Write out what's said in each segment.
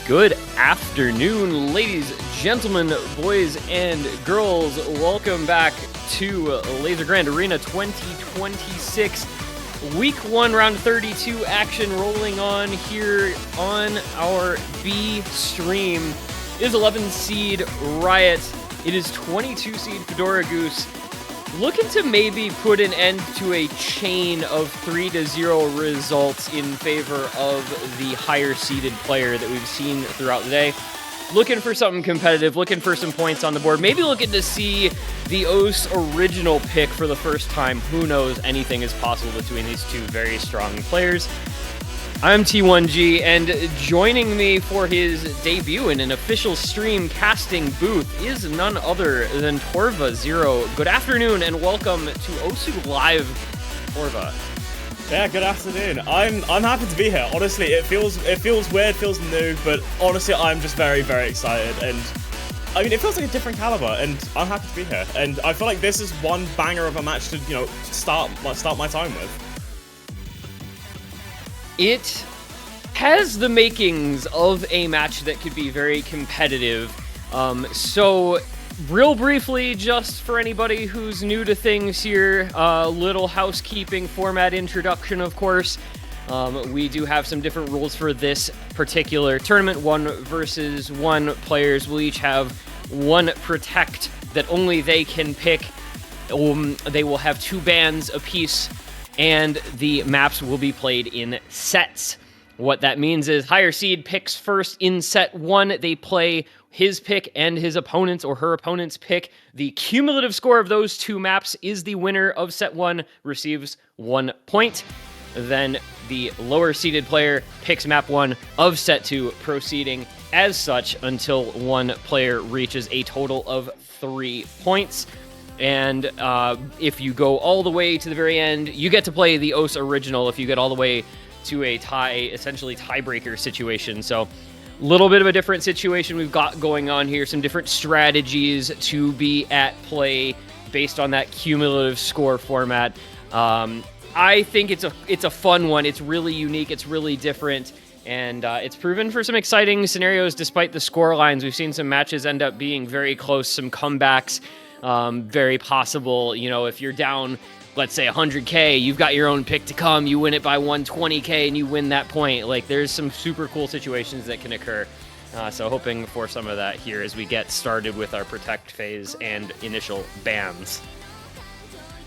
Good afternoon, ladies, gentlemen, boys, and girls. Welcome back to Lazer Grand Arena 2026. Week 1, round 32 action rolling on here on our B stream. It is 11 seed Riot. It is 22 seed fedoragoose. Looking to maybe put an end to a chain of 3-0 results in favor of the higher seeded player that we've seen throughout the day. Looking for something competitive, looking for some points on the board, maybe looking to see the OS original pick for the first time. Who knows, anything is possible between these two very strong players. I'm T1G, and joining me for his debut in an official stream casting booth is none other than Torva0. Good afternoon, and welcome to Osu Live, Torva. Yeah, good afternoon. I'm happy to be here. Honestly, it feels weird, feels new, but honestly, I'm just very, very excited. And I mean, it feels like a different caliber, and I'm happy to be here. And I feel like this is one banger of a match to start my time with. It has the makings of a match that could be very competitive. So real briefly, just for anybody who's new to things here, little housekeeping format introduction, of course. We do have some different rules for this particular tournament. 1-versus-1 players will each have one protect that only they can pick. They will have 2 bans apiece, and the maps will be played in sets. What that means is higher seed picks first in set 1. They play his pick and his opponent's or her opponent's pick. The cumulative score of those 2 maps is the winner of set 1, receives 1 point. Then the lower seeded player picks map 1 of set 2, proceeding as such until one player reaches a total of 3 points. And if you go all the way to the very end, you get to play the OS original if you get all the way to a essentially tiebreaker situation. So a little bit of a different situation we've got going on here. Some different strategies to be at play based on that cumulative score format. I think it's a fun one. It's really unique. It's really different. And it's proven for some exciting scenarios despite the score lines. We've seen some matches end up being very close, some comebacks. Very possible, if you're down, let's say 100k, you've got your own pick to come, you win it by 120k and you win that point. Like, there's some super cool situations that can occur. So hoping for some of that here as we get started with our protect phase and initial bans.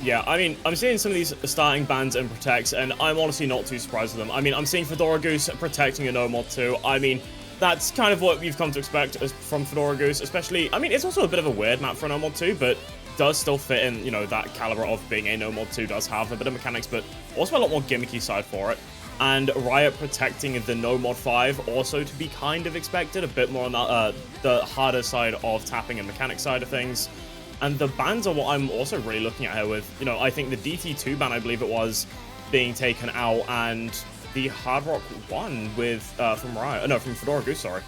Yeah, I mean, I'm seeing some of these starting bans and protects, and I'm honestly not too surprised with them. I mean, I'm seeing fedoragoose protecting a no mod too. I mean, that's kind of what we've come to expect from fedoragoose, especially. I mean, it's also a bit of a weird map for a no mod 2, but does still fit in, that caliber of being a no mod 2, does have a bit of mechanics, but also a lot more gimmicky side for it. And Riot protecting the no mod 5 also to be kind of expected, a bit more on the harder side of tapping and mechanic side of things. And the bans are what I'm also really looking at here with, I think the DT2 ban, I believe it was, being taken out, and the Hard Rock 1 with, from Riot, no, from fedoragoose, sorry.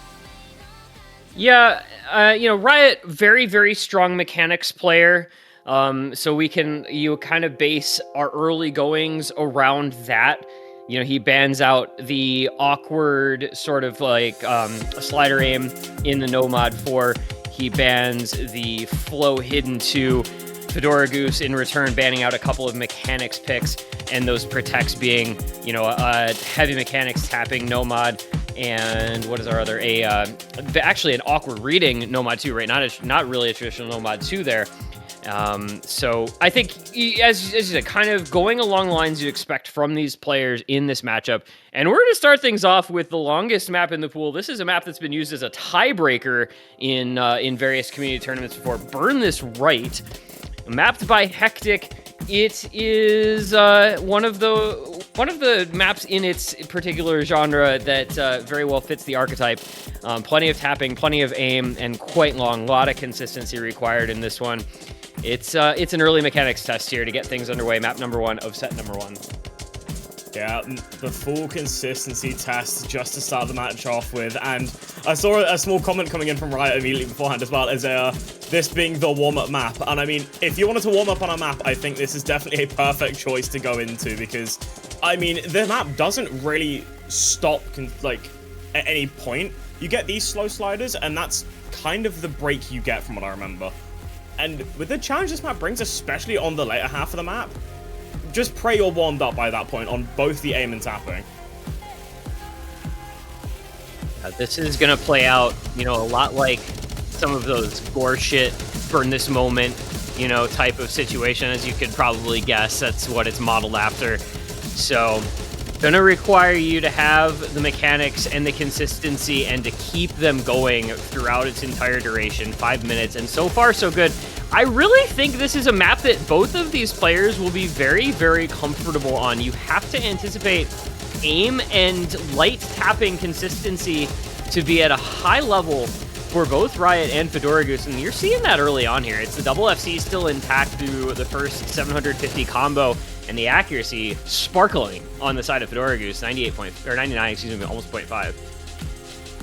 Yeah, Riot, very, very strong mechanics player. So you kind of base our early goings around that. He bans out the awkward sort of like slider aim in the Nomad 4. He bans the flow hidden 2. fedoragoose in return banning out a couple of mechanics picks, and those protects being, a heavy mechanics tapping Nomad, and what is our other, actually an awkward reading Nomad 2, right? Not really a traditional Nomad 2 there. So I think, as you said, kind of going along the lines you expect from these players in this matchup. And we're going to start things off with the longest map in the pool. This is a map that's been used as a tiebreaker in various community tournaments before. Burn This Right, mapped by Hectic. It is one of the maps in its particular genre that very well fits the archetype. Plenty of tapping, plenty of aim, and quite long. A lot of consistency required in this one. It's an early mechanics test here to get things underway. Map number 1 of set number 1. Yeah, the full consistency test just to start the match off with. And I saw a small comment coming in from Riot immediately beforehand as well, as this being the warm-up map. And I mean, if you wanted to warm up on a map, I think this is definitely a perfect choice to go into, because, I mean, the map doesn't really stop, at any point. You get these slow sliders, and that's kind of the break you get from what I remember. And with the challenge this map brings, especially on the later half of the map, just pray you're warmed up by that point on both the aim and tapping. This is going to play out, you know, a lot like some of those gore shit, burn this moment, you know, type of situation, as you could probably guess. That's what it's modeled after. So, gonna require you to have the mechanics and the consistency and to keep them going throughout its entire duration, 5 minutes, and so far so good. I really think this is a map that both of these players will be very, very comfortable on. You have to anticipate aim and light tapping consistency to be at a high level for both Riot and fedoragoose, and you're seeing that early on here. It's the double FC still intact through the first 750 combo, and the accuracy sparkling on the side of fedoragoose, 99, excuse me, almost 0.5.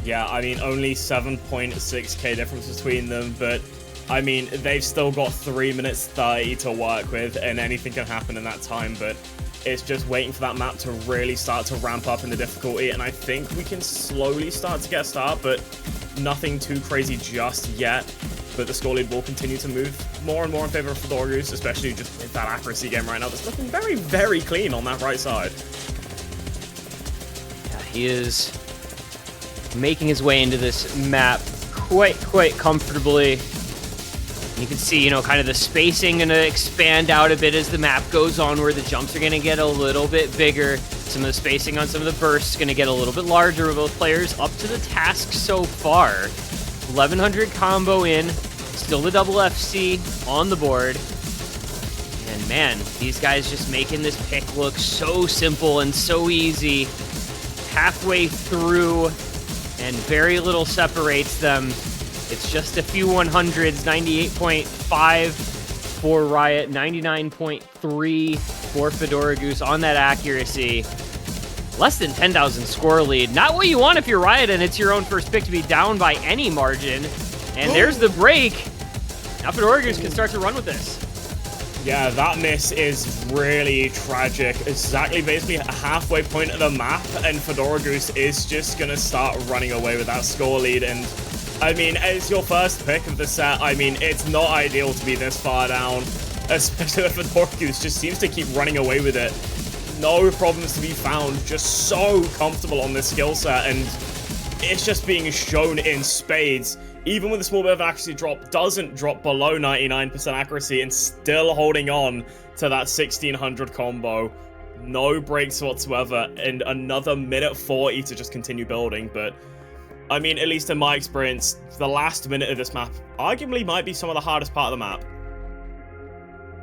Yeah, I mean, only 7.6k difference between them, but I mean, they've still got 3 minutes 30 to work with, and anything can happen in that time, but it's just waiting for that map to really start to ramp up in the difficulty, and I think we can slowly start to get a start, but nothing too crazy just yet. But the score lead will continue to move more and more in favor of fedoragoose, especially just with that accuracy game right now that's looking very, very clean on that right side. Yeah, he is making his way into this map quite comfortably. You can see, you know, kind of the spacing going to expand out a bit as the map goes on, where the jumps are going to get a little bit bigger. Some of the spacing on some of the bursts is going to get a little bit larger with both players up to the task so far. 1100 combo in, still the double FC on the board. And man, these guys just making this pick look so simple and so easy. Halfway through, and very little separates them. It's just a few 100s, 98.5 for Riot, 99.3 for fedoragoose on that accuracy. Less than 10,000 score lead. Not what you want if you're Riot and it's your own first pick to be down by any margin. And there's the break. Now fedoragoose can start to run with this. Yeah, that miss is really tragic. Exactly basically a halfway point of the map, and fedoragoose is just going to start running away with that score lead. And I mean, as your first pick of the set, I mean, it's not ideal to be this far down, especially if fedoragoose just seems to keep running away with it. No problems to be found, just so comfortable on this skill set, and it's just being shown in spades. Even with a small bit of accuracy drop, doesn't drop below 99% accuracy, and still holding on to that 1600 combo. No breaks whatsoever, and another minute 40 to just continue building. But I mean, at least in my experience, the last minute of this map arguably might be some of the hardest part of the map.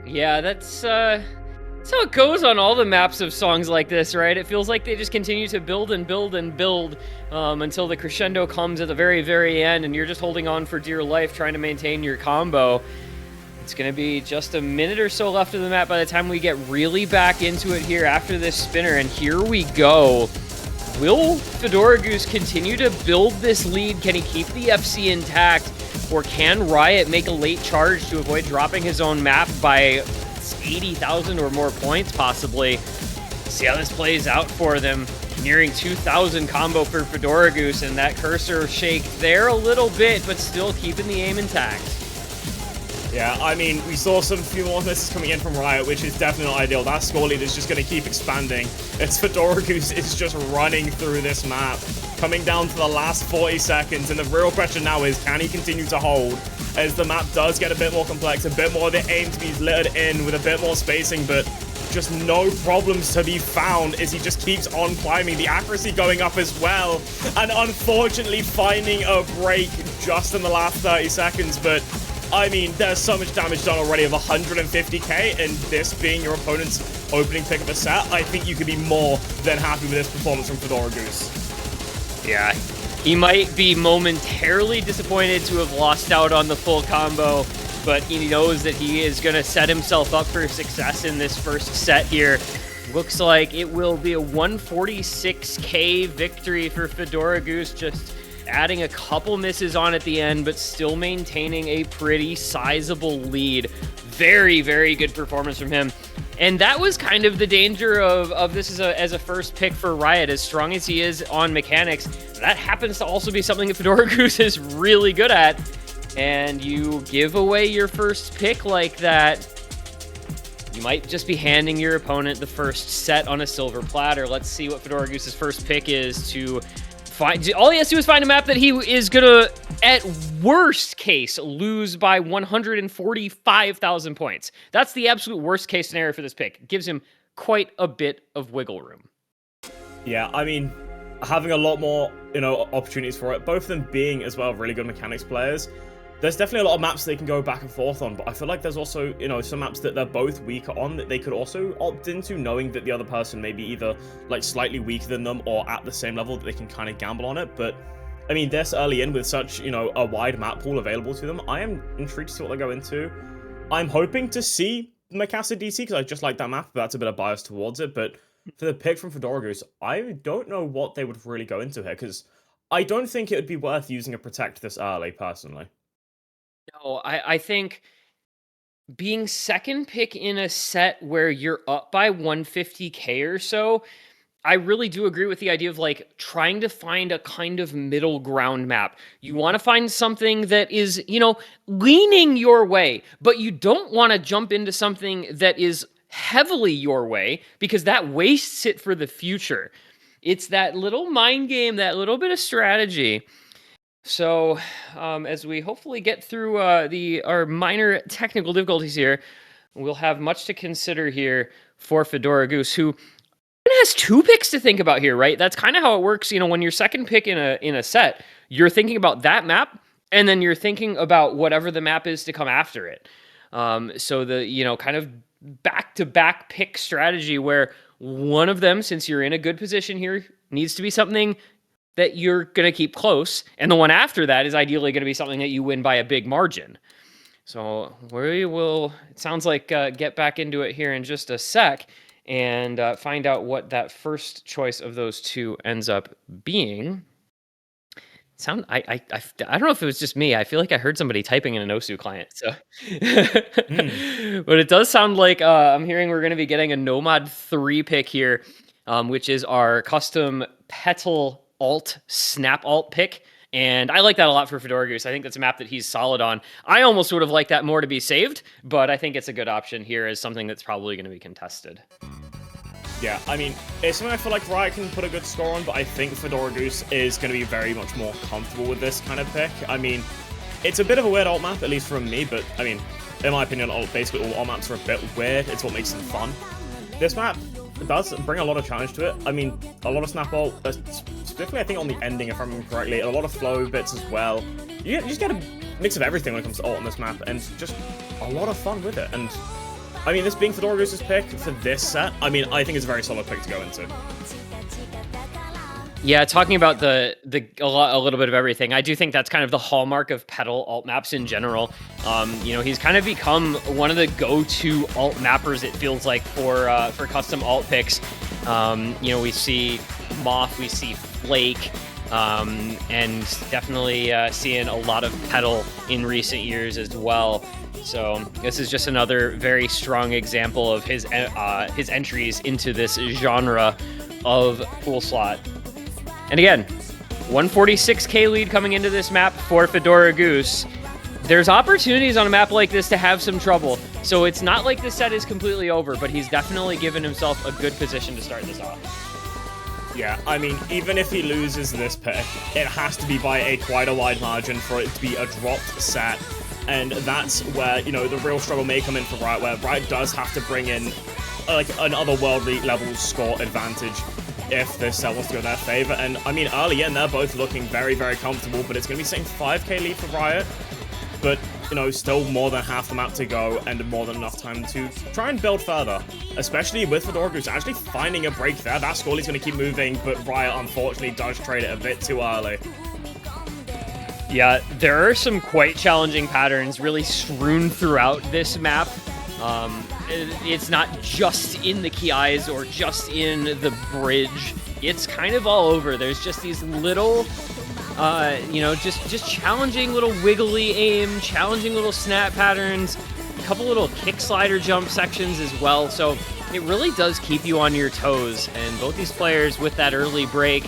Yeah, that's how it goes on all the maps of songs like this, right? It feels like they just continue to build and build and build until the crescendo comes at the very, very end, and you're just holding on for dear life, trying to maintain your combo. It's going to be just a minute or so left of the map by the time we get really back into it here after this spinner, and here we go. Will fedoragoose continue to build this lead? Can he keep the FC intact? Or can Riot make a late charge to avoid dropping his own map by 80,000 or more points, possibly? See how this plays out for them. Nearing 2,000 combo for fedoragoose, and that cursor shake there a little bit, but still keeping the aim intact. Yeah, I mean, we saw some few more misses coming in from Riot, which is definitely not ideal. That score lead is just going to keep expanding as fedoragoose is just running through this map, coming down to the last 40 seconds. And the real question now is, can he continue to hold as the map does get a bit more complex, a bit more of the aim to be littered in with a bit more spacing, but just no problems to be found as he just keeps on climbing, the accuracy going up as well, and unfortunately finding a break just in the last 30 seconds. But I mean, there's so much damage done already of 150k, and this being your opponent's opening pick of a set, I think you could be more than happy with this performance from fedoragoose. Yeah, he might be momentarily disappointed to have lost out on the full combo, but he knows that he is going to set himself up for success in this first set here. Looks like it will be a 146k victory for fedoragoose, just adding a couple misses on at the end, but still maintaining a pretty sizable lead. Very, very good performance from him. And that was kind of the danger of this as a first pick for Riot. As strong as he is on mechanics, that happens to also be something that fedoragoose is really good at. And you give away your first pick like that, you might just be handing your opponent the first set on a silver platter. Let's see what fedoragoose's first pick is to find. All he has to do is find a map that he is gonna, at worst case, lose by 145,000 points. That's the absolute worst case scenario for this pick. It gives him quite a bit of wiggle room. Yeah, I mean, having a lot more, opportunities for it, both of them being as well really good mechanics players. There's definitely a lot of maps they can go back and forth on, but I feel like there's also, some maps that they're both weaker on that they could also opt into, knowing that the other person may be either, like, slightly weaker than them or at the same level that they can kind of gamble on it. But, I mean, this early in with such, a wide map pool available to them, I am intrigued to see what they go into. I'm hoping to see Mikasa DC, because I just like that map, but that's a bit of bias towards it. But for the pick from fedoragoose, I don't know what they would really go into here, because I don't think it would be worth using a Protect this early, personally. No, I think being second pick in a set where you're up by 150k or so, I really do agree with the idea of like trying to find a kind of middle ground map. You want to find something that is, leaning your way, but you don't want to jump into something that is heavily your way because that wastes it for the future. It's that little mind game, that little bit of strategy. So, as we hopefully get through our minor technical difficulties here, we'll have much to consider here for fedoragoose, who has two picks to think about here, right? That's kind of how it works. When you're second pick in a set, you're thinking about that map, and then you're thinking about whatever the map is to come after it. So the kind of back-to-back pick strategy where one of them, since you're in a good position here, needs to be something that you're going to keep close, and the one after that is ideally going to be something that you win by a big margin. So we will, it sounds like, get back into it here in just a sec and find out what that first choice of those two ends up being. I don't know if it was just me. I feel like I heard somebody typing in an Osu client. So, But it does sound like I'm hearing we're going to be getting a Nomad 3 pick here, which is our custom Petal snap alt pick, and I like that a lot for fedoragoose. I think that's a map that he's solid on. I almost would have liked that more to be saved, but I think it's a good option here as something that's probably going to be contested. Yeah, I mean, it's something I feel like Riot can put a good score on, but I think fedoragoose is going to be very much more comfortable with this kind of pick. I mean, it's a bit of a weird alt map, at least from me, but I mean, in my opinion, basically all alt maps are a bit weird. It's what makes them fun. This map does bring a lot of challenge to it. I mean, a lot of snap ult, specifically I think on the ending, if I remember correctly, a lot of flow bits as well. You just get a mix of everything when it comes to ult on this map, and just a lot of fun with it. And I mean, this being fedoragoose's pick for this set, I mean, I think it's a very solid pick to go into. Yeah, talking about a little bit of everything, I do think that's kind of the hallmark of Petal alt maps in general. He's kind of become one of the go-to alt mappers, it feels like, for custom alt picks. We see Moth, we see Flake, and definitely seeing a lot of Petal in recent years as well. So this is just another very strong example of his entries into this genre of pool slot. And again, 146k lead coming into this map for fedoragoose. There's opportunities on a map like this to have some trouble. So it's not like the set is completely over, but he's definitely given himself a good position to start this off. Yeah, I mean, even if he loses this pick, it has to be by quite a wide margin for it to be a dropped set. And that's where, the real struggle may come in for Riot, where Riot does have to bring in like an otherworldly level score advantage if this set was to go in their favor. And I mean, early in, they're both looking very, very comfortable, but it's going to be saying 5k lead for Riot. But, still more than half the map to go and more than enough time to try and build further. Especially with fedoragoose actually finding a break there. That score is going to keep moving, but Riot unfortunately does trade it a bit too early. Yeah, there are some quite challenging patterns really strewn throughout this map. It's not just in the key eyes or just in the bridge. It's kind of all over. There's just these little, just challenging little wiggly aim, challenging little snap patterns, couple little kick slider jump sections as well. So it really does keep you on your toes. And both these players with that early break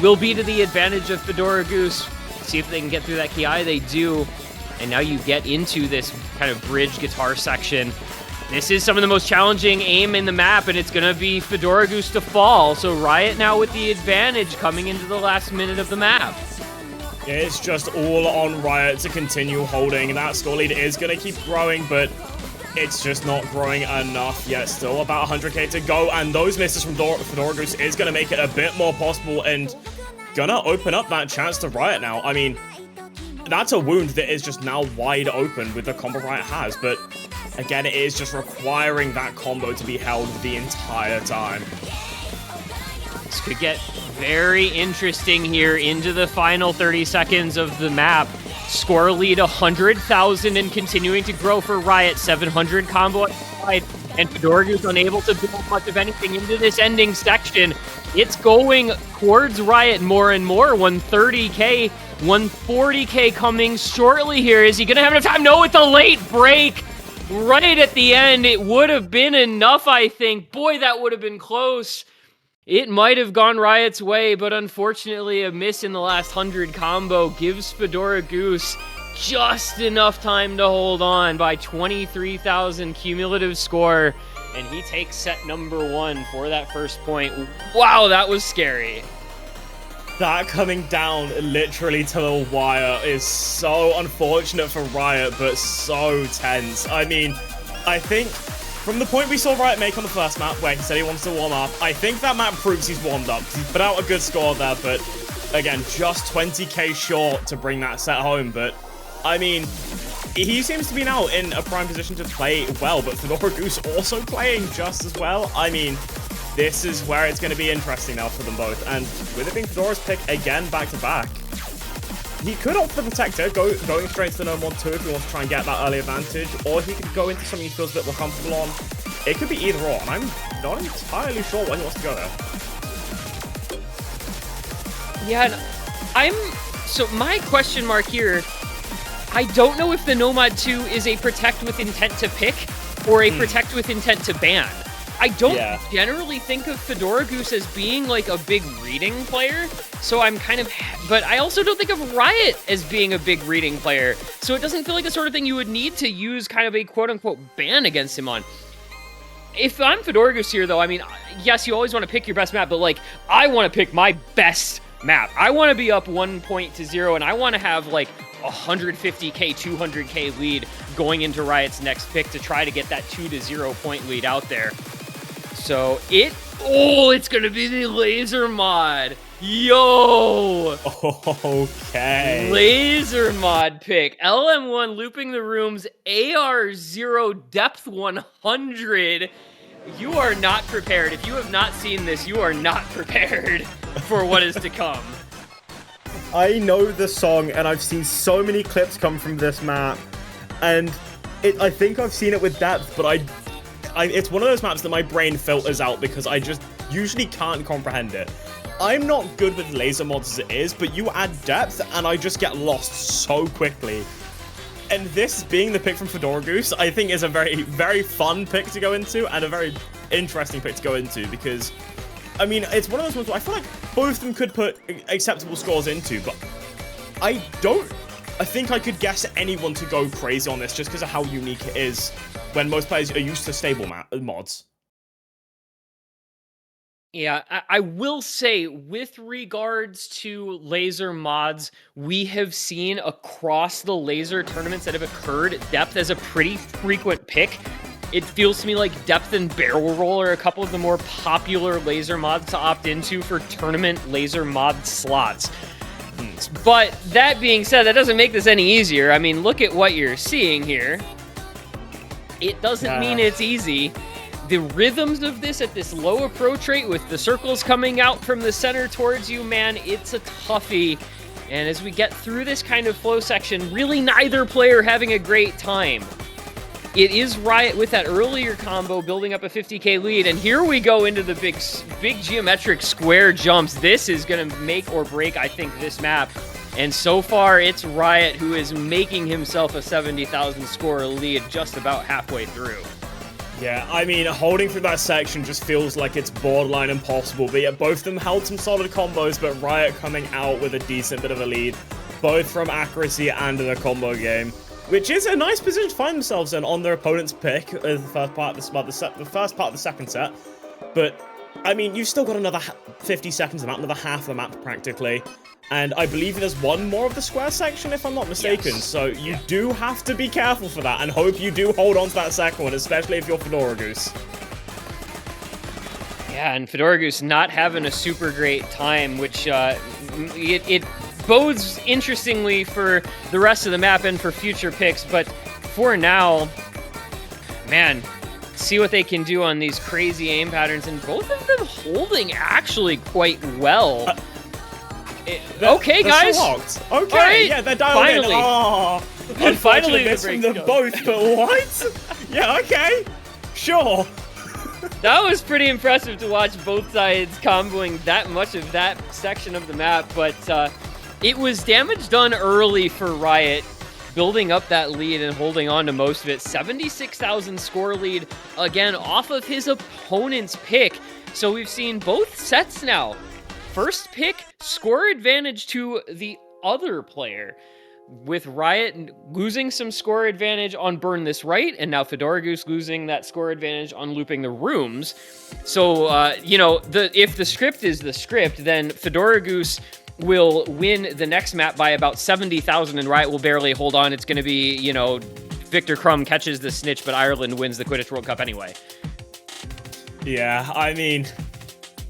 will be to the advantage of fedoragoose. See if they can get through that Ki. They do. And now you get into this kind of bridge guitar section. This is some of the most challenging aim in the map, and it's going to be fedoragoose to fall. So Riot now with the advantage coming into the last minute of the map. It's just all on Riot to continue holding. That score lead is going to keep growing, but it's just not growing enough yet. Still about 100k to go, and those misses from fedoragoose is going to make it a bit more possible and gonna open up that chance to Riot now. I mean, that's a wound that is just now wide open with the combo Riot has, but again, it is just requiring that combo to be held the entire time. This could get very interesting here into the final 30 seconds of the map. Score lead 100,000 and continuing to grow for Riot. 700 combo outside, and fedoragoose unable to build much of anything into this ending section. It's going towards Riot more and more. 130k, 140k coming shortly here. Is he going to have enough time? No, it's a late break. Right at the end, it would have been enough, I think. Boy, that would have been close. It might have gone Riot's way, but unfortunately a miss in the last 100 combo gives fedoragoose just enough time to hold on by 23,000 cumulative score, and he takes set number 1 for that first point. Wow, that was scary. That coming down literally to the wire is so unfortunate for Riot, but so tense. I mean, I think from the point we saw Riot make on the first map, where he said he wants to warm up, I think that map proves he's warmed up. He's put out a good score there, but again, just 20k short to bring that set home. But I mean, he seems to be now in a prime position to play well, but fedoragoose also playing just as well. I mean, this is where it's going to be interesting now for them both. And with it being Fedora's pick again back-to-back, he could opt for the Protector, going straight to the No Mod 2 if he wants to try and get that early advantage, or he could go into something he feels a bit more comfortable on. It could be either or, and I'm not entirely sure why he wants to go there. Yeah, and so my question mark here, I don't know if the No Mod 2 is a Protect with intent to pick, or a Protect with intent to ban. I don't generally think of fedoragoose as being like a big reading player, so I'm kind of, but I also don't think of Riot as being a big reading player, so it doesn't feel like the sort of thing you would need to use kind of a quote-unquote ban against him on. If I'm fedoragoose here, though, I mean, yes, you always want to pick your best map, but like, I want to pick my best map. I want to be up 1 point to 0, and I want to have like 150k, 200k lead going into Riot's next pick to try to get that 2-0 point lead out there. So it's gonna be the Lazer mod. Yo! Okay. Lazer mod pick. LM1 looping the rooms, AR0 depth 100. You are not prepared. If you have not seen this, you are not prepared for what is to come. I know the song, and I've seen so many clips come from this map, and I think I've seen it with depth, but it's one of those maps that my brain filters out because I just usually can't comprehend it. I'm not good with Lazer mods as it is, but you add depth and I just get lost so quickly. And this being the pick from fedoragoose, I think is a very, very fun pick to go into and a very interesting pick to go into because, I mean, it's one of those ones where I feel like both of them could put acceptable scores into, but I think I could guess anyone to go crazy on this just because of how unique it is when most players are used to stable mods. Yeah, I will say, with regards to Lazer mods, we have seen across the Lazer tournaments that have occurred, depth as a pretty frequent pick. It feels to me like depth and barrel roll are a couple of the more popular Lazer mods to opt into for tournament Lazer mod slots. But that being said, that doesn't make this any easier. I mean, look at what you're seeing here. It doesn't mean it's easy. The rhythms of this at this low approach rate with the circles coming out from the center towards you, man, it's a toughie. And as we get through this kind of flow section, really neither player having a great time. It is Riot with that earlier combo building up a 50k lead, and here we go into the big geometric square jumps. This is going to make or break, I think, this map. And so far, it's Riot who is making himself a 70,000 score lead just about halfway through. Yeah, I mean, holding through that section just feels like it's borderline impossible, but yet both of them held some solid combos, but Riot coming out with a decent bit of a lead, both from accuracy and in a combo game, which is a nice position to find themselves in on their opponent's pick, the first part of the second set. But, I mean, you've still got another 50 seconds of the map, another half of the map practically. And I believe there's one more of the square section, if I'm not mistaken. Yes. So you do have to be careful for that, and hope you do hold on to that second one, especially if you're fedoragoose. Yeah, and fedoragoose not having a super great time, which it bodes interestingly for the rest of the map and for future picks. But for now, man, see what they can do on these crazy aim patterns, and both of them holding actually quite well. Okay, guys. Okay, right. yeah, they're dialed Finally. in. Oh, And finally, this the from break them goes. both, but what? Yeah, okay, sure. That was pretty impressive to watch both sides comboing that much of that section of the map, but it was damage done early for Riot, building up that lead and holding on to most of it. 76,000 score lead, again, off of his opponent's pick. So we've seen both sets now. First pick, score advantage to the other player, with Riot losing some score advantage on Burn This Right, and now fedoragoose losing that score advantage on looping the rooms. So, you know, if the script is the script, then fedoragoose will win the next map by about 70,000, and Riot will barely hold on. It's going to be, you know, Victor Crumb catches the snitch, but Ireland wins the Quidditch World Cup anyway. Yeah, I mean,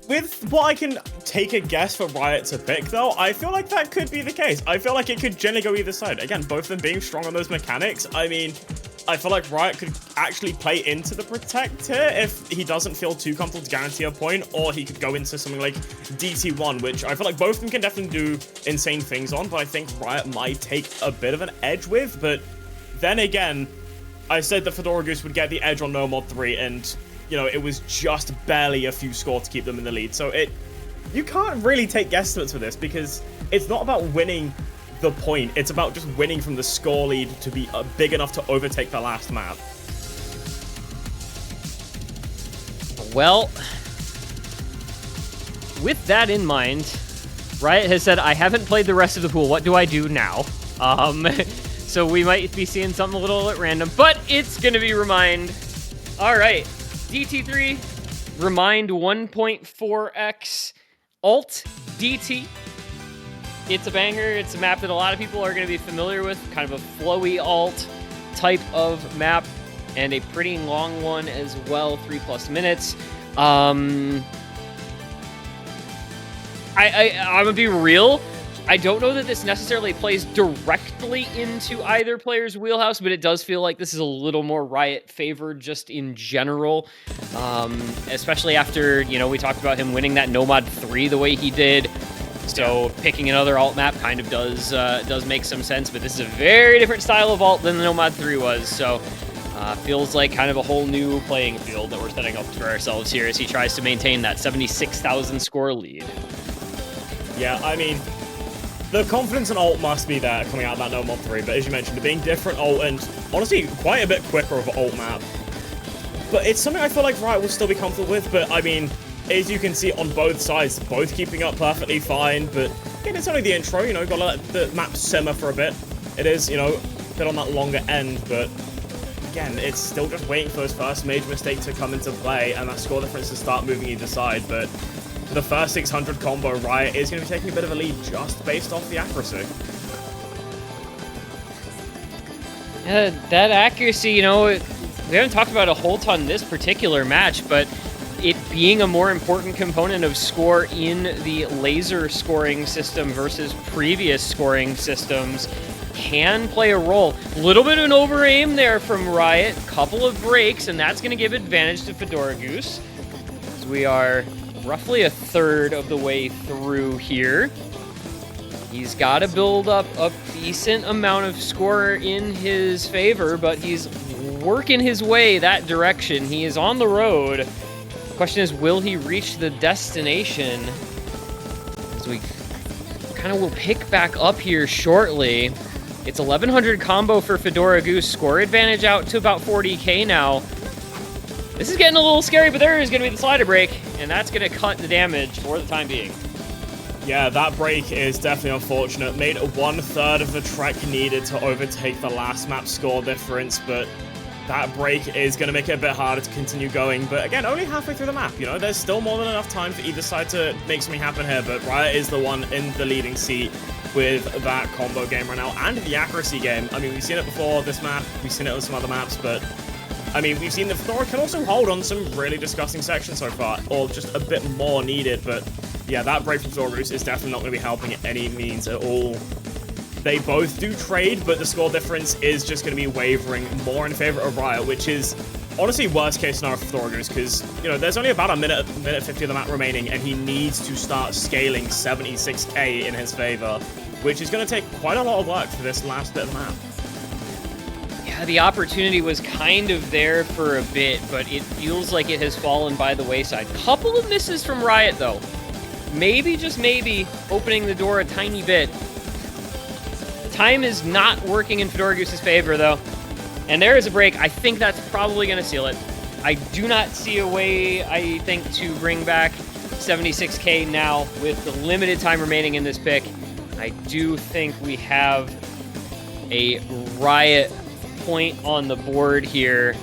with what I can take a guess for Riot to pick, though, I feel like that could be the case. I feel like it could generally go either side. Again, both of them being strong on those mechanics. I mean, I feel like Riot could actually play into the Protect here if he doesn't feel too comfortable to guarantee a point, or he could go into something like DT1, which I feel like both of them can definitely do insane things on, but I think Riot might take a bit of an edge with. But then again, I said that fedoragoose would get the edge on No Mod 3, and you know, it was just barely a few score to keep them in the lead. So you can't really take guesstimates for this, because it's not about winning the point. It's about just winning from the score lead to be big enough to overtake the last map. Well, with that in mind, Riot has said, I haven't played the rest of the pool. What do I do now? So we might be seeing something a little at random, but it's going to be Remind. All right. DT3, Remind 1.4x Alt DT. It's a banger. It's a map that a lot of people are going to be familiar with. Kind of a flowy alt type of map, and a pretty long one as well, 3+ minutes. I'm gonna be real. I don't know that this necessarily plays directly into either player's wheelhouse, but it does feel like this is a little more Riot favored just in general. Especially after, you know, we talked about him winning that No Mod 3 the way he did. So picking another alt map kind of does make some sense, but this is a very different style of alt than the No Mod 3 was. So feels like kind of a whole new playing field that we're setting up for ourselves here as he tries to maintain that 76,000 score lead. Yeah, I mean, the confidence in ult must be there coming out of that No Mod 3, but as you mentioned, it being different ult and honestly quite a bit quicker of an ult map. But it's something I feel like Riot will still be comfortable with, but I mean, as you can see on both sides, both keeping up perfectly fine, but again, it's only the intro, you know, gotta let the map simmer for a bit. It is, you know, a bit on that longer end, but again, it's still just waiting for his first major mistake to come into play and that score difference to start moving either side, but for the first 600 combo, Riot is going to be taking a bit of a lead just based off the accuracy. Yeah, that accuracy, you know, we haven't talked about a whole ton this particular match, but it being a more important component of score in the Lazer scoring system versus previous scoring systems can play a role. A little bit of an over-aim there from Riot, couple of breaks, and that's going to give advantage to fedoragoose, as we are roughly a third of the way through here. He's got to build up a decent amount of score in his favor, but he's working his way that direction. He is on the road. The question is, will he reach the destination? As we kind of will pick back up here shortly. It's 1100 combo for fedoragoose. Score advantage out to about 40k now. This is getting a little scary, but there is going to be the slider break, and that's going to cut the damage for the time being. Yeah, that break is definitely unfortunate. Made 1/3 of the trek needed to overtake the last map score difference, but that break is going to make it a bit harder to continue going. But again, only halfway through the map, you know, there's still more than enough time for either side to make something happen here, but Riot is the one in the leading seat with that combo game right now, and the accuracy game. I mean, we've seen it before this map, we've seen it on some other maps, but I mean, we've seen the Fedora can also hold on some really disgusting sections so far, or just a bit more needed, but yeah, that break from fedoragoose is definitely not going to be helping at any means at all. They both do trade, but the score difference is just going to be wavering more in favor of Riot, which is honestly worst case scenario for fedoragoose, because, you know, there's only about a minute 50 of the map remaining, and he needs to start scaling 76k in his favor, which is going to take quite a lot of work for this last bit of the map. Yeah, the opportunity was kind of there for a bit, but it feels like it has fallen by the wayside. Couple of misses from Riot, though. Maybe, just maybe, opening the door a tiny bit. Time is not working in fedoragoose's favor, though. And there is a break. I think that's probably going to seal it. I do not see a way, I think, to bring back 76k now with the limited time remaining in this pick. I do think we have a Riot point on the board here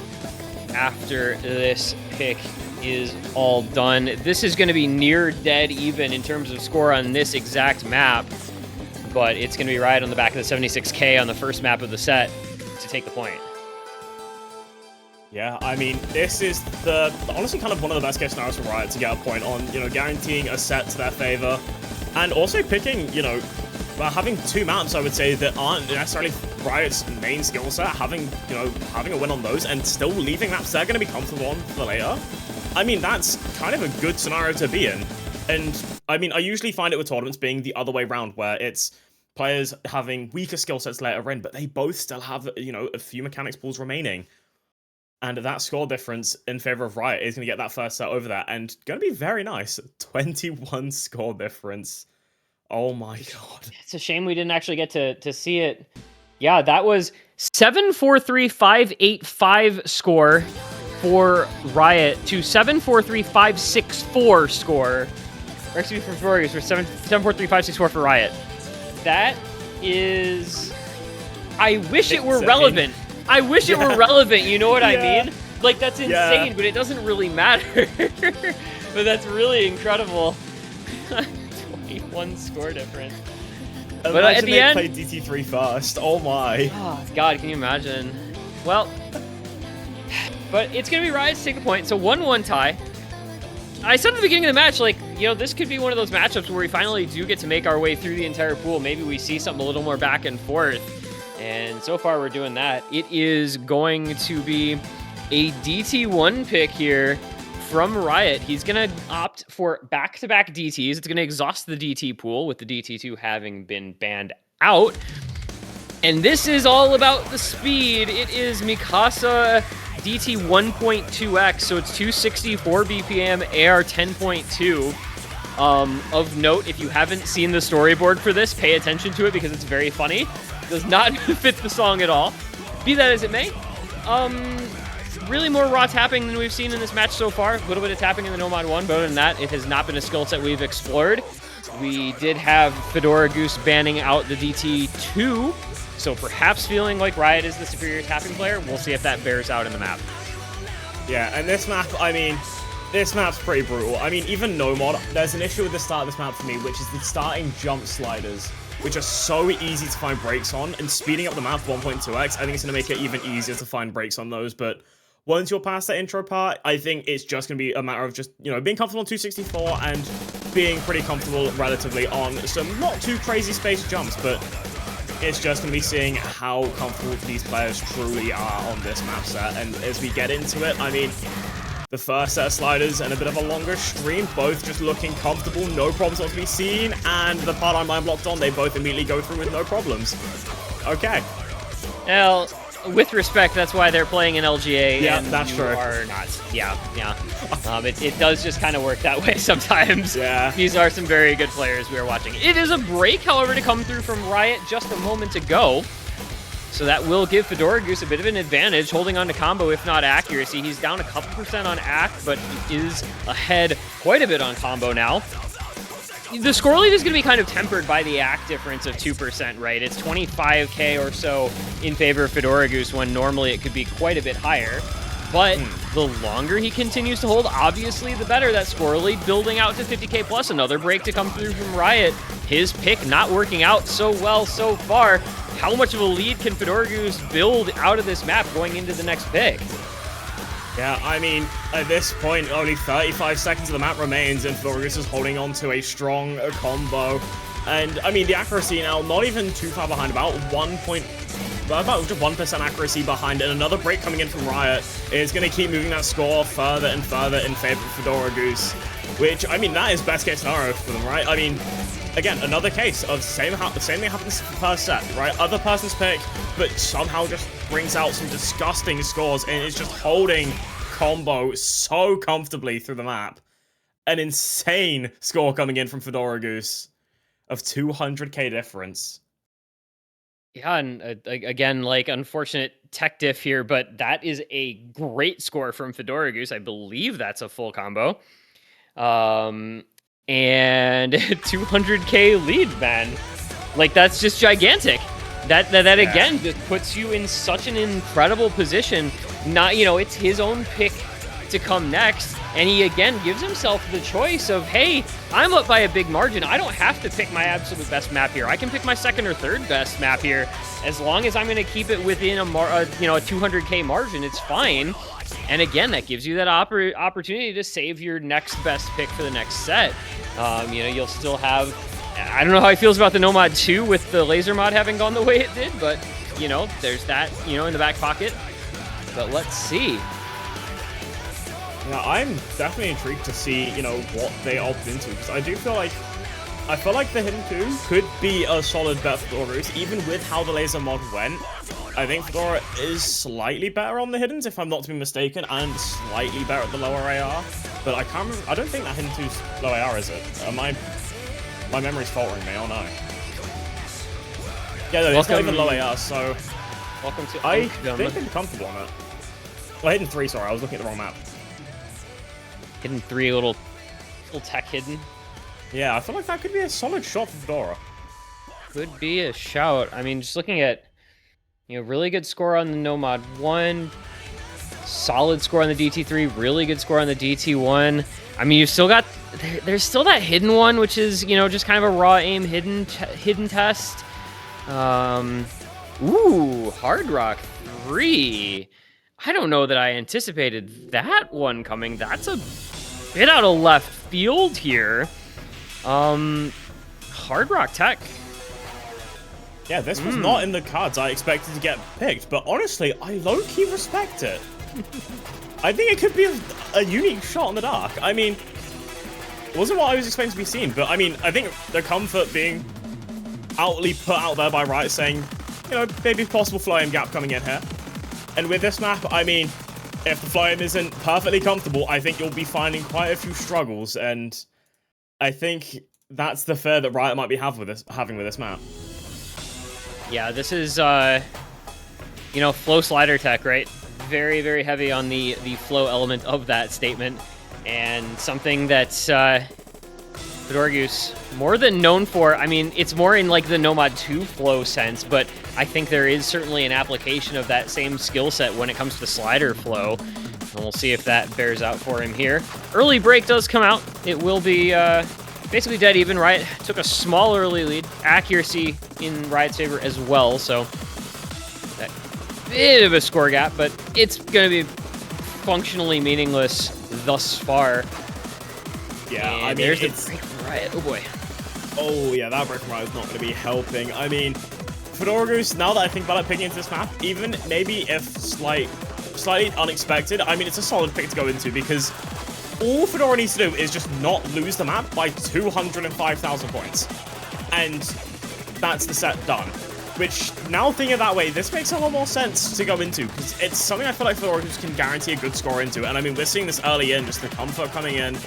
after this pick is all done. This is going to be near dead even in terms of score on this exact map, but it's going to be Riot on the back of the 76k on the first map of the set to take the point. Yeah, I mean, this is honestly kind of one of the best case scenarios for Riot to get a point on, you know, guaranteeing a set to their favor, and also picking, you know, having two maps, I would say, that aren't necessarily Riot's main skill set, having a win on those, and still leaving maps they're going to be comfortable on for later. I mean, that's kind of a good scenario to be in. And, I mean, I usually find it with tournaments being the other way around, where it's players having weaker skill sets later in, but they both still have, you know, a few mechanics pools remaining. And that score difference in favor of Riot is going to get that first set over that, and going to be very nice. 21 score difference. Oh my god. It's a shame we didn't actually get to see it. Yeah, that was 743,585 score for Riot to 743,564 score. Or excuse me, for fedoragoose, for 743,564 for Riot. That is... I wish it were relevant. I wish it were relevant, you know what I mean? Like, that's insane, but it doesn't really matter. But that's really incredible. 21 score difference. But at the end, played DT3 first. Oh my. Oh god, can you imagine? Well, but it's gonna be Riot to take the point. So 1-1 tie. I said at the beginning of the match, like, you know, this could be one of those matchups where we finally do get to make our way through the entire pool. Maybe we see something a little more back and forth. And so far we're doing that. It is going to be a DT1 pick here from Riot. He's going to opt for back-to-back DTs. It's going to exhaust the DT pool, with the DT2 having been banned out. And this is all about the speed. It is Mikasa DT 1.2x, so it's 264 BPM, AR 10.2. Of note, if you haven't seen the storyboard for this, pay attention to it because it's very funny. It does not fit the song at all. Be that as it may. Really more raw tapping than we've seen in this match so far. A little bit of tapping in the Nomad 1, but other than that, it has not been a skill set we've explored. We did have fedoragoose banning out the DT2, so perhaps feeling like Riot is the superior tapping player. We'll see if that bears out in the map. Yeah, and this map, I mean, this map's pretty brutal. I mean, even Nomad, there's an issue with the start of this map for me, which is the starting jump sliders, which are so easy to find breaks on, and speeding up the map 1.2x, I think it's going to make it even easier to find breaks on those, but once you're past that intro part, I think it's just going to be a matter of just, you know, being comfortable on 264 and being pretty comfortable relatively on some not too crazy space jumps, but it's just going to be seeing how comfortable these players truly are on this map set. And as we get into it, I mean, the first set of sliders and a bit of a longer stream, both just looking comfortable, no problems to be seen, and the part I'm blocked on, they both immediately go through with no problems. Okay. Well, with respect, that's why they're playing in LGA. Yeah, and that's you true. Are not. Yeah. It does just kind of work that way sometimes. Yeah. These are some very good players we are watching. It is a break, however, to come through from Riot just a moment ago. So that will give fedoragoose a bit of an advantage, holding on to combo, if not accuracy. He's down a couple percent on act, but he is ahead quite a bit on combo now. The score lead is going to be kind of tempered by the act difference of 2%, right? It's 25k or so in favor of fedoragoose when normally it could be quite a bit higher. But the longer he continues to hold, obviously, the better. That score lead building out to 50k plus. Another break to come through from Riot. His pick not working out so well so far. How much of a lead can fedoragoose build out of this map going into the next pick? Yeah, I mean, at this point, only 35 seconds of the map remains, and fedoragoose is holding on to a strong combo. And, I mean, the accuracy now, not even too far behind, about 1% accuracy behind, and another break coming in from Riot is going to keep moving that score further and further in favor of fedoragoose, which, I mean, that is best case scenario for them, right? I mean, again, another case of the same thing happens per set, right? Other person's pick, but somehow just brings out some disgusting scores and is just holding combo so comfortably through the map. An insane score coming in from fedoragoose of 200k difference. Yeah, and again, like, unfortunate tech diff here, but that is a great score from fedoragoose. I believe that's a full combo. And 200k lead, man. Like, that's just gigantic. That again just puts you in such an incredible position. Not, you know, it's his own pick to come next, and he again gives himself the choice of, hey, I'm up by a big margin. I don't have to pick my absolute best map here. I can pick my second or third best map here. As long as I'm going to keep it within a 200k margin, it's fine. And again, that gives you that opportunity to save your next best pick for the next set. You know, you'll still have, I don't know how he feels about the Nomad 2 with the Lazer mod having gone the way it did, but, you know, there's that, you know, in the back pocket. But let's see. Yeah, I'm definitely intrigued to see, you know, what they opt into, because I feel like the Hidden 2 could be a solid bet for fedoragoose, even with how the Lazer mod went. I think Fedora is slightly better on the Hiddens, if I'm not to be mistaken, and slightly better at the lower AR. But I can't remember, I don't think that Hidden 2's low AR, is it? My memory's faltering me, oh no. Yeah, no, it's not even low AR, so... Welcome to I think I'm comfortable on it. Well, Hidden 3, sorry, I was looking at the wrong map. Hidden 3, little tech hidden. Yeah, I feel like that could be a solid shot for Fedora. Could be a shout. I mean, just looking at, you know, really good score on the Nomad 1, solid score on the DT3, really good score on the DT1. I mean, you've still got, there's still that hidden one, which is, you know, just kind of a raw aim hidden test. Ooh, Hard Rock 3. I don't know that I anticipated that one coming. That's a bit out of left field here. Hard Rock Tech. Yeah, this was not in the cards I expected to get picked, but honestly, I low-key respect it. I think it could be a unique shot in the dark. I mean, it wasn't what I was expecting to be seen, but I mean, I think the comfort being outly put out there by Riot saying, you know, maybe possible flow-aim gap coming in here. And with this map, I mean, if the flow-aim isn't perfectly comfortable, I think you'll be finding quite a few struggles, and I think that's the fear that Riot might be having with this map. Yeah, this is, you know, flow slider tech, right? Very, very heavy on the flow element of that statement, and something that's fedoragoose more than known for. I mean, it's more in like the Nomad 2 flow sense, but I think there is certainly an application of that same skill set when it comes to slider flow, and we'll see if that bears out for him here. Early break does come out. It will be basically dead even. Riot took a small early lead. Accuracy in Riot's favor as well, so that bit of a score gap, but it's going to be functionally meaningless thus far. Yeah, and I mean, there's it's... the break from Riot. Oh boy. Oh yeah, that break from Riot is not going to be helping. I mean, fedoragoose, now that I think about it, picking into this map, even maybe if slightly unexpected, I mean, it's a solid pick to go into, because all Fedora needs to do is just not lose the map by 205,000 points. And that's the set done. Which, now thinking that way, this makes a lot more sense to go into, because it's something I feel like fedoragoose can guarantee a good score into. And I mean, we're seeing this early in, just the comfort coming in.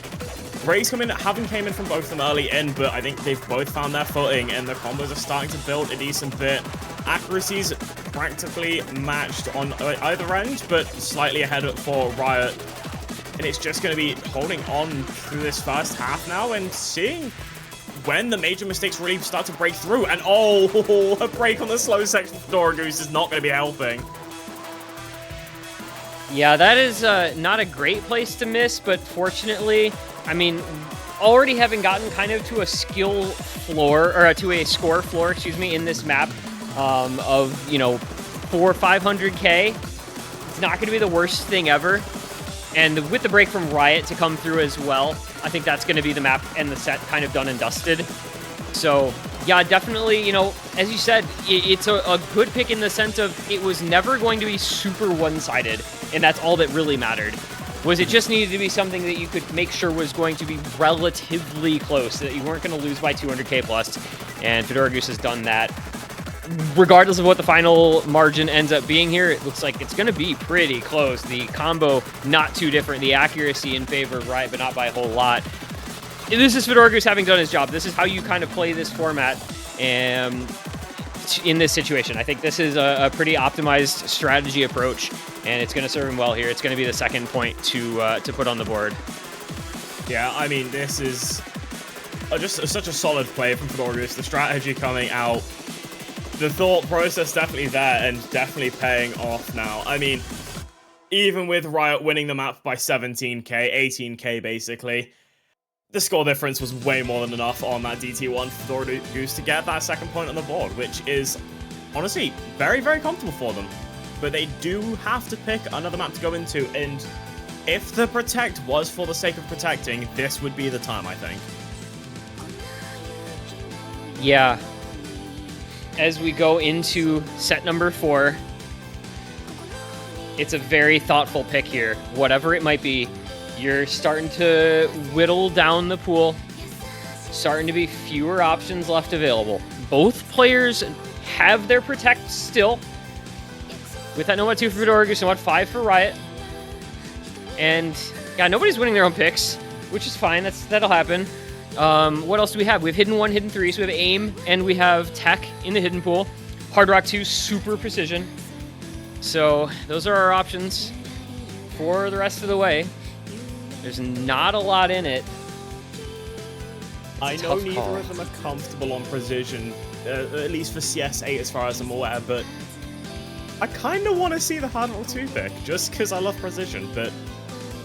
Breaks haven't came in from both of them early in, but I think they've both found their footing, and the combos are starting to build a decent bit. Accuracy's practically matched on either end, but slightly ahead for Riot. And it's just going to be holding on through this first half now and seeing when the major mistakes really start to break through. And oh, a break on the slow section for fedoragoose is not going to be helping. Yeah, that is not a great place to miss, but fortunately, I mean, already having gotten kind of to a skill floor, or to a score floor, excuse me, in this map of, you know, 500k, it's not going to be the worst thing ever. And with the break from Riot to come through as well, I think that's going to be the map and the set kind of done and dusted. So, yeah, definitely, you know, as you said, it's a good pick in the sense of it was never going to be super one-sided, and that's all that really mattered. Was it just needed to be something that you could make sure was going to be relatively close, that you weren't going to lose by 200k plus, and fedoragoose has done that. Regardless of what the final margin ends up being here, it looks like it's going to be pretty close. The combo, not too different. The accuracy in favor of Riot, but not by a whole lot. This is fedoragoose having done his job. This is how you kind of play this format in this situation. I think this is a pretty optimized strategy approach, and it's going to serve him well here. It's going to be the second point to put on the board. Yeah, I mean, this is just such a solid play from fedoragoose. The strategy coming out. The thought process definitely there and definitely paying off now. I mean, even with Riot winning the map by 17k, 18k basically, the score difference was way more than enough on that DT1 for fedoragoose to get that second point on the board, which is honestly very, very comfortable for them. But they do have to pick another map to go into, and if the protect was for the sake of protecting, this would be the time, I think. Yeah. As we go into set number 4, it's a very thoughtful pick here. Whatever it might be, you're starting to whittle down the pool, starting to be fewer options left available. Both players have their protect still, with that Nomad 2 for fedoragoose, Nomad 5 for Riot. And yeah, nobody's winning their own picks, which is fine. That'll happen. What else do we have? We have Hidden 1, Hidden 3, so we have Aim, and we have Tech in the Hidden pool. Hard Rock 2, Super Precision. So those are our options for the rest of the way. There's not a lot in it. I know neither of them are comfortable on Precision, at least for CS8 as far as I'm aware, but I kind of want to see the Hard Rock 2 pick, just because I love Precision, but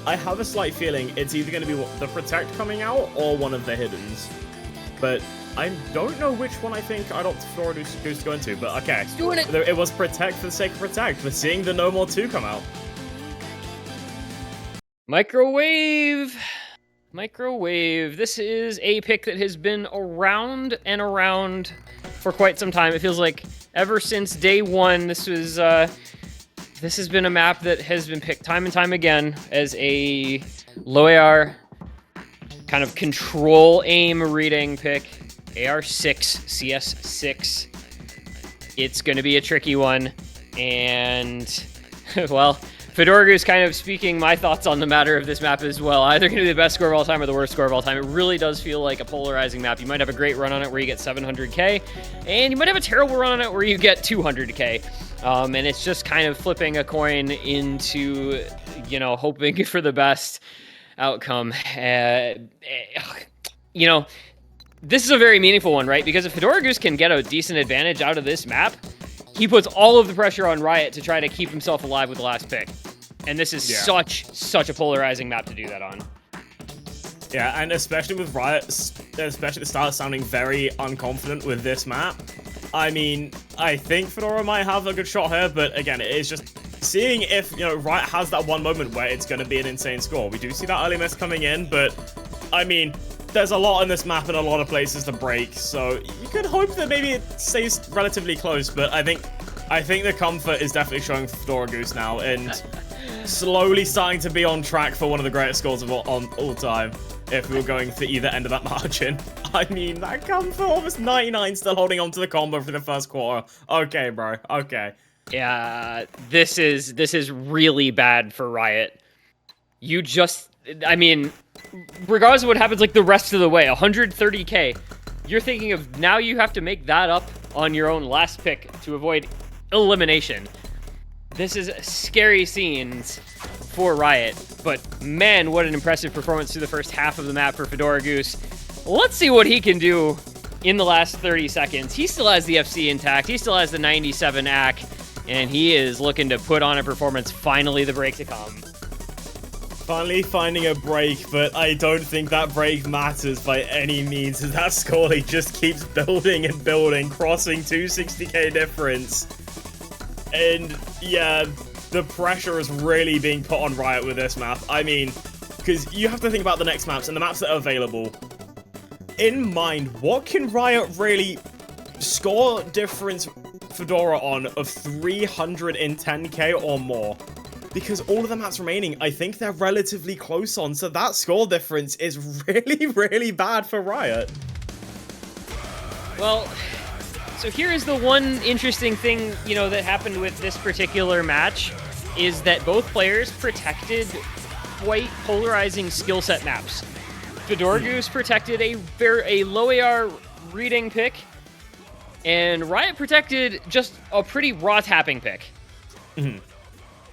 I have a slight feeling it's either going to be the Protect coming out or one of the Hiddens. But I don't know which one I think I'd opt for to go into, but okay. Doing it. It was Protect for the sake of Protect. We're seeing the No More 2 come out. Microwave. This is a pick that has been around and around for quite some time. It feels like ever since day one, this has been a map that has been picked time and time again as a low AR kind of control aim reading pick. AR6, CS6. It's going to be a tricky one. And, well, fedoragoose kind of speaking my thoughts on the matter of this map as well. Either going to be the best score of all time or the worst score of all time. It really does feel like a polarizing map. You might have a great run on it where you get 700k, and you might have a terrible run on it where you get 200k. And it's just kind of flipping a coin into, you know, hoping for the best outcome. You know, this is a very meaningful one, right? Because if fedoragoose can get a decent advantage out of this map, he puts all of the pressure on Riot to try to keep himself alive with the last pick. And this is such a polarizing map to do that on. Yeah, and especially with Riot, especially at the start, sounding very unconfident with this map. I mean, I think Fedora might have a good shot here, but again, it is just seeing if, you know, Riot has that one moment where it's going to be an insane score. We do see that early miss coming in, but, I mean, there's a lot in this map and a lot of places to break, so you could hope that maybe it stays relatively close, but I think the comfort is definitely showing for fedoragoose now, and slowly starting to be on track for one of the greatest scores of all time, if we were going for either end of that margin. I mean, that comes for almost 99 still holding on to the combo for the first quarter. Okay, bro. Okay. Yeah, this is really bad for Riot. You just, I mean, regardless of what happens, like the rest of the way, 130k. You're thinking of now you have to make that up on your own last pick to avoid elimination. This is scary scenes for Riot, but man, what an impressive performance through the first half of the map for fedoragoose. Let's see what he can do in the last 30 seconds. He still has the FC intact. He still has the 97 AC, and he is looking to put on a performance. Finally, the break to come. Finally finding a break, but I don't think that break matters by any means, as that score lead just keeps building and building, crossing 260k difference. And yeah, the pressure is really being put on Riot with this map. I mean, because you have to think about the next maps and the maps that are available. In mind, what can Riot really score difference Fedora on of 310k or more? Because all of the maps remaining, I think they're relatively close on, so that score difference is really, really bad for Riot. Well, so here is the one interesting thing, you know, that happened with this particular match, is that both players protected quite polarizing skill set maps. fedoragoose protected a low AR reading pick, and Riot protected just a pretty raw tapping pick.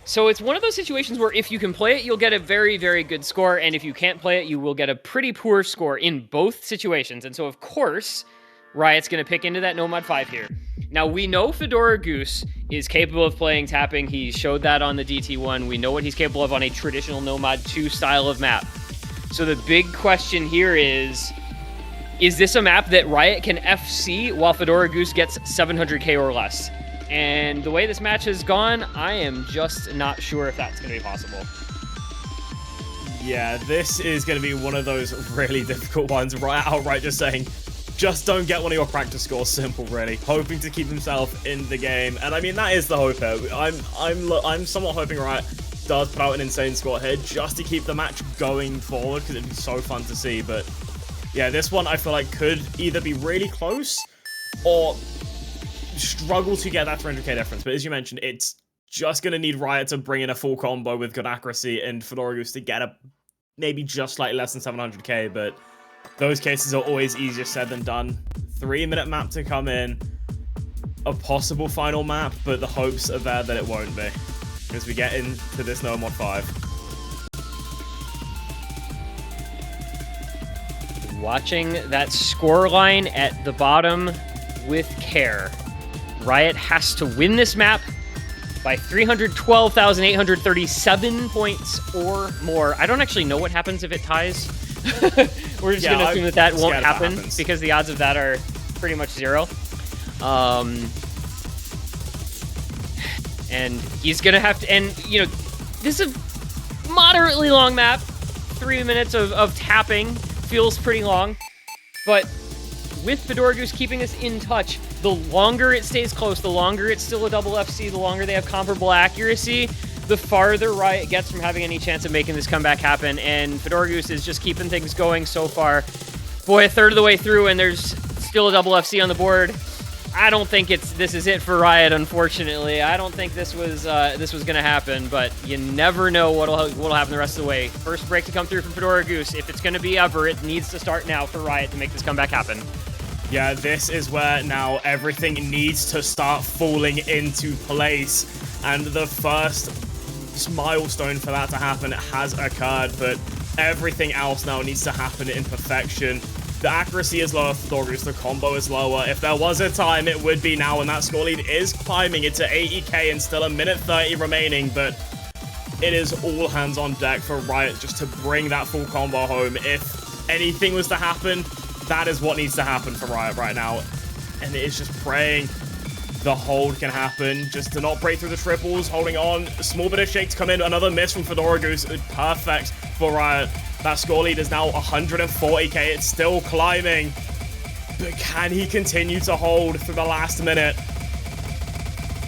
So it's one of those situations where if you can play it, you'll get a very, very good score, and if you can't play it, you will get a pretty poor score in both situations. And so, of course, Riot's going to pick into that Nomad 5 here. Now, we know fedoragoose is capable of playing tapping. He showed that on the DT1. We know what he's capable of on a traditional Nomad 2 style of map. So the big question here is this a map that Riot can FC while fedoragoose gets 700k or less? And the way this match has gone, I am just not sure if that's going to be possible. Yeah, this is going to be one of those really difficult ones. Riot outright just saying, just don't get one of your practice scores. Simple, really. Hoping to keep himself in the game. And I mean, that is the hope here. I'm somewhat hoping Riot does put out an insane score here just to keep the match going forward, because it'd be so fun to see. But yeah, this one I feel like could either be really close or struggle to get that 300k difference. But as you mentioned, it's just going to need Riot to bring in a full combo with good accuracy and fedoragoose to get a maybe just like less than 700k. But those cases are always easier said than done. 3-minute map to come in, a possible final map, but the hopes are there that it won't be as we get into this No Mod 5. Watching that score line at the bottom with care. Riot has to win this map by 312,837 points or more. I don't actually know what happens if it ties. We're just going to assume that won't happen because the odds of that are pretty much 0. And he's going to have to, and you know, this is a moderately long map. 3 minutes of tapping feels pretty long, but with fedoragoose keeping us in touch, the longer it stays close, the longer it's still a double FC, the longer they have comparable accuracy, the farther Riot gets from having any chance of making this comeback happen. And fedoragoose is just keeping things going so far. Boy, a third of the way through and there's still a double FC on the board. I don't think this is it for Riot, unfortunately. I don't think this was gonna happen, but you never know what'll happen the rest of the way. First break to come through from fedoragoose. If it's gonna be ever, it needs to start now for Riot to make this comeback happen. Yeah, this is where now everything needs to start falling into place, and the first milestone for that to happen has occurred, but everything else now needs to happen in perfection. The accuracy is lower for fedoragoose, the combo is lower. If there was a time, it would be now, and that score lead is climbing. It's at 80k and still a minute 30 remaining, but it is all hands on deck for Riot just to bring that full combo home. If anything was to happen, that is what needs to happen for Riot right now. And it is just praying the hold can happen, just to not break through the triples, holding on. A small bit of shake to come in, another miss from fedoragoose. Perfect for Riot. That score lead is now 140k. It's still climbing. But can he continue to hold through the last minute?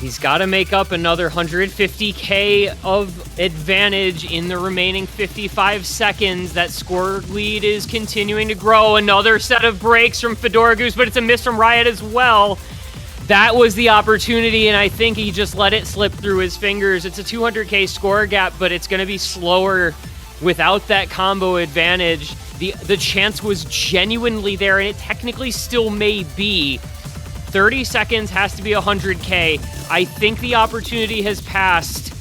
He's got to make up another 150k of advantage in the remaining 55 seconds. That score lead is continuing to grow. Another set of breaks from fedoragoose, but it's a miss from Riot as well. That was the opportunity, and I think he just let it slip through his fingers. It's a 200k score gap, but it's going to be slower without that combo advantage. The chance was genuinely there, and it technically still may be. 30 seconds has to be 100k. I think the opportunity has passed.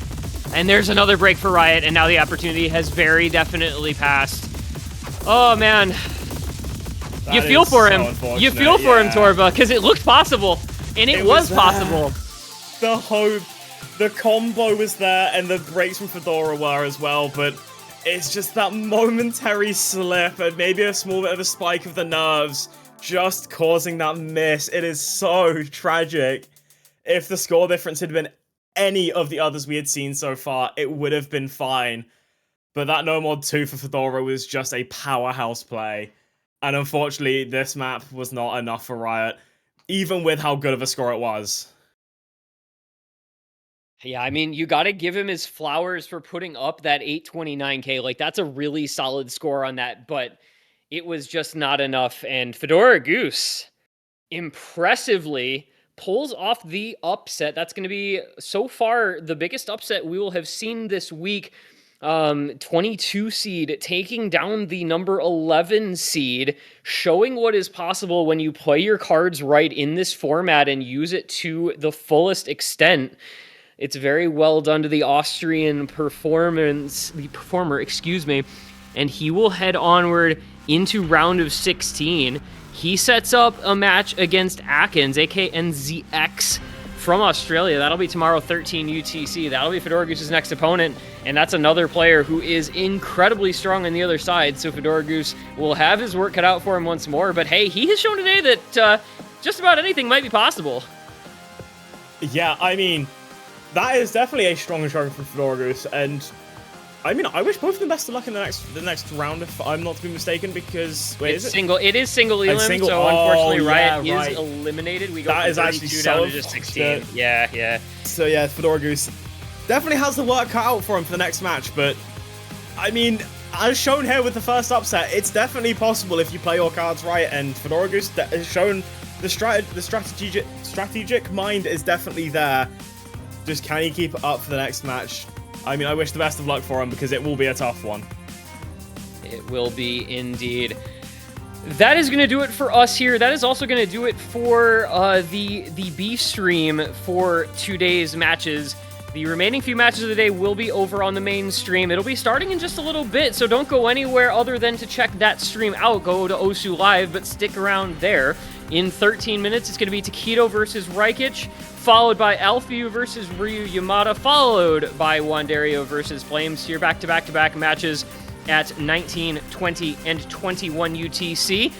And there's another break for Riot, and now the opportunity has very definitely passed. Oh, man. You feel for him. You feel for him, Torva, because it looked possible. And it was possible. The hope, the combo was there, and the breaks from Fedora were as well, but it's just that momentary slip and maybe a small bit of a spike of the nerves just causing that miss. It is so tragic. If the score difference had been any of the others we had seen so far, it would have been fine. But that No Mod 2 for Fedora was just a powerhouse play. And unfortunately, this map was not enough for Riot, even with how good of a score it was. Yeah, I mean, you got to give him his flowers for putting up that 829k. Like, that's a really solid score on that, but it was just not enough. And fedoragoose impressively pulls off the upset. That's going to be, so far, the biggest upset we will have seen this week. 22 seed taking down the number 11 seed, showing what is possible when you play your cards right in this format and use it to the fullest extent. It's very well done to the Austrian performer, and he will head onward into round of 16. He sets up a match against Akins, aka NZX, from Australia. That'll be tomorrow, 13 UTC. That'll be fedoragoose's next opponent, and that's another player who is incredibly strong on the other side, so fedoragoose will have his work cut out for him once more. But hey, he has shown today that just about anything might be possible. Yeah, I mean, that is definitely a strong showing from fedoragoose, and I mean, I wish both of them best of luck in the next round, if I'm not to be mistaken, because it is single elim, so unfortunately Riot is eliminated. We go from 32 down to just 16. Yeah. So yeah, fedoragoose definitely has the work cut out for him for the next match, but I mean, as shown here with the first upset, it's definitely possible if you play your cards right, and fedoragoose has shown the strategic mind is definitely there. Just can he keep it up for the next match? I mean, I wish the best of luck for him, because it will be a tough one. It will be indeed. That is going to do it for us here. That is also going to do it for the B stream for today's matches. The remaining few matches of the day will be over on the main stream. It'll be starting in just a little bit, so don't go anywhere other than to check that stream out. Go to Osu Live, but stick around there. In 13 minutes, it's going to be Takedo versus Raikic, followed by Alfeu versus Ryu Yamada, followed by Wandario versus Flames. Here, back-to-back-to-back matches at 19, 20, and 21 UTC.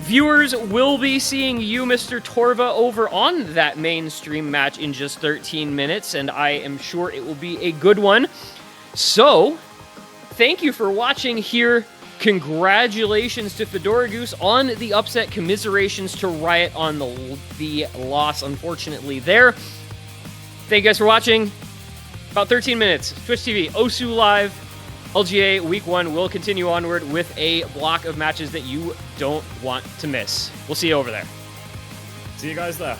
Viewers will be seeing you, Mr. Torva, over on that mainstream match in just 13 minutes, and I am sure it will be a good one. So, thank you for watching here. Congratulations to fedoragoose on the upset. Commiserations to Riot on the loss, unfortunately, there. Thank you guys for watching. About 13 minutes. Twitch TV, Osu Live, LGA Week 1 will continue onward with a block of matches that you don't want to miss. We'll see you over there. See you guys there.